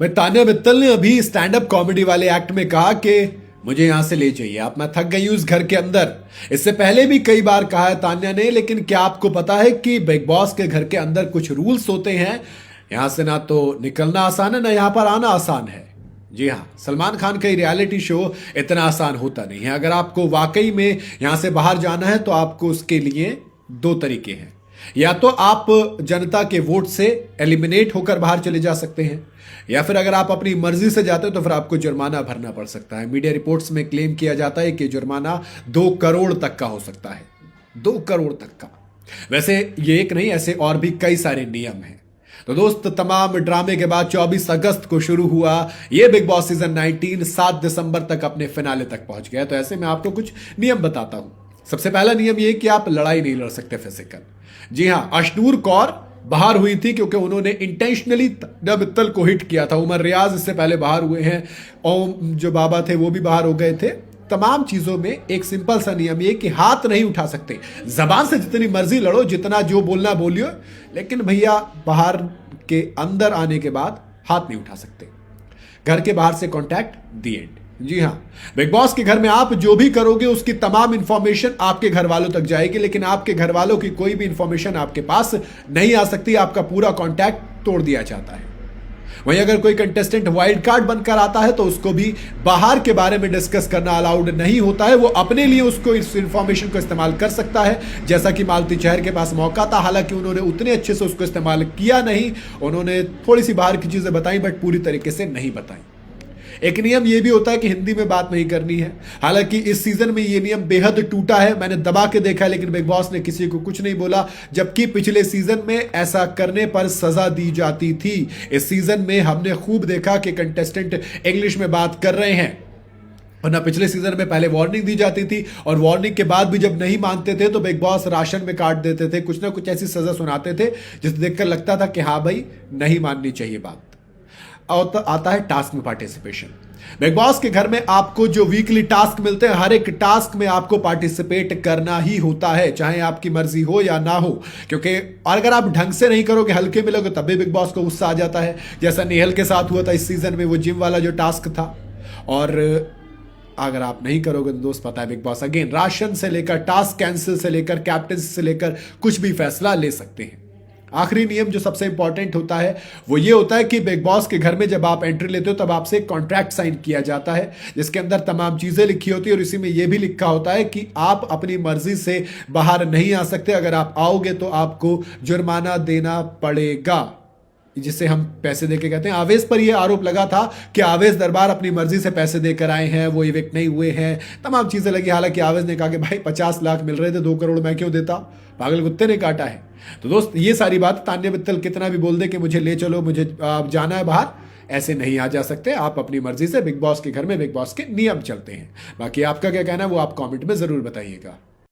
भाई तान्या मित्तल ने अभी स्टैंड अप कॉमेडी वाले एक्ट में कहा कि मुझे यहां से ले जाइए आप, मैं थक गई हूं इस घर के अंदर। इससे पहले भी कई बार कहा है तान्या ने, लेकिन क्या आपको पता है कि बिग बॉस के घर के अंदर कुछ रूल्स होते हैं। यहां से ना तो निकलना आसान है, ना यहां पर आना आसान है। जी हाँ, सलमान खान का रियलिटी शो इतना आसान होता नहीं है। अगर आपको वाकई में यहां से बाहर जाना है तो आपको उसके लिए दो तरीके हैं। या तो आप जनता के वोट से एलिमिनेट होकर बाहर चले जा सकते हैं, या फिर अगर आप अपनी मर्जी से जाते हो तो फिर आपको जुर्माना भरना पड़ सकता है। मीडिया रिपोर्ट्स में क्लेम किया जाता है कि जुर्माना 2 करोड़ तक का हो सकता है। 2 करोड़ तक का। वैसे ये एक नहीं, ऐसे और भी कई सारे नियम हैं। तो दोस्त, तमाम ड्रामे के बाद 24 अगस्त को शुरू हुआ ये बिग बॉस सीजन 19 7 दिसंबर तक अपने फिनाले तक पहुंच गया। तो ऐसे में आपको कुछ नियम बताता हूं। सबसे पहला नियम ये कि आप लड़ाई नहीं लड़ सकते फिजिकल। जी हां, अशनूर कौर बाहर हुई थी क्योंकि उन्होंने इंटेंशनली तान्या मित्तल को हिट किया था। उमर रियाज इससे पहले बाहर हुए हैं, ओम जो बाबा थे वो भी बाहर हो गए थे। तमाम चीजों में एक सिंपल सा नियम ये कि हाथ नहीं उठा सकते। जबान से जितनी मर्जी लड़ो, जितना जो बोलना बोलियो, लेकिन भैया बाहर के अंदर आने के बाद हाथ नहीं उठा सकते। घर के बाहर से कॉन्टैक्ट दी एंड। जी हां, बिग बॉस के घर में आप जो भी करोगे उसकी तमाम इंफॉर्मेशन आपके घर वालों तक जाएगी, लेकिन आपके घर वालों की कोई भी इंफॉर्मेशन आपके पास नहीं आ सकती। आपका पूरा कॉन्टैक्ट तोड़ दिया जाता है। वहीं अगर कोई कंटेस्टेंट वाइल्ड कार्ड बनकर आता है तो उसको भी बाहर के बारे में डिस्कस करना अलाउड नहीं होता है। वो अपने लिए उसको इस इंफॉर्मेशन को इस्तेमाल कर सकता है, जैसा कि मालती चहर के पास मौका था। हालांकि उन्होंने उतने अच्छे से उसको इस्तेमाल किया नहीं। उन्होंने थोड़ी सी बाहर की चीजें बताई, बट पूरी तरीके से नहीं बताई। एक नियम यह भी होता है कि हिंदी में बात नहीं करनी है। हालांकि इस सीजन में यह नियम बेहद टूटा है। मैंने दबा के देखा, लेकिन बिग बॉस ने किसी को कुछ नहीं बोला, जबकि पिछले सीजन में ऐसा करने पर सजा दी जाती थी। इस सीजन में हमने खूब देखा कि कंटेस्टेंट इंग्लिश में बात कर रहे हैं, वरना पिछले सीजन में पहले वार्निंग दी जाती थी और वार्निंग के बाद भी जब नहीं मानते थे तो बिग बॉस राशन में काट देते थे, कुछ ना कुछ ऐसी सजा सुनाते थे जिसे देखकर लगता था कि हाँ भाई, नहीं माननी चाहिए बात। और आता है टास्क में पार्टिसिपेशन। बिग बॉस के घर में आपको जो वीकली टास्क मिलते हैं, हर एक टास्क में आपको पार्टिसिपेट करना ही होता है, चाहे आपकी मर्जी हो या ना हो। क्योंकि अगर आप ढंग से नहीं करोगे, हल्के मिलोगे, तब भी बिग बॉस को गुस्सा आ जाता है। जैसा नेहल के साथ हुआ था इस सीजन में, वो जिम वाला जो टास्क था। और अगर आप नहीं करोगे तो दोस्त, पता है बिग बॉस अगेन राशन से लेकर टास्क कैंसिल से लेकर कैप्टनसी से लेकर कुछ भी फैसला ले सकते हैं। आखिरी नियम जो सबसे इंपॉर्टेंट होता है वो ये होता है कि बिग बॉस के घर में जब आप एंट्री लेते हो तब आपसे एक कॉन्ट्रैक्ट साइन किया जाता है, जिसके अंदर तमाम चीजें लिखी होती है और इसी में यह भी लिखा होता है कि आप अपनी मर्जी से बाहर नहीं आ सकते। अगर आप आओगे तो आपको जुर्माना देना पड़ेगा, जिसे हम पैसे देके कहते हैं। आवेश पर यह आरोप लगा था कि आवेश दरबार अपनी मर्जी से पैसे देकर आए हैं, वो इविक्ट नहीं हुए हैं, तमाम चीजें लगी। हालांकि आवेश ने कहा कि भाई 50 लाख मिल रहे थे, 2 करोड़ मैं क्यों देता, पागल कुत्ते ने काटा है। तो दोस्त, ये सारी बात तान्या मित्तल कितना भी बोल दे कि मुझे ले चलो, मुझे जाना है बाहर, ऐसे नहीं आ जा सकते। आप अपनी मर्जी से बिग बॉस के घर में बिग बॉस के नियम चलते हैं। बाकी आपका क्या कहना है वो आप कमेंट में जरूर बताइएगा।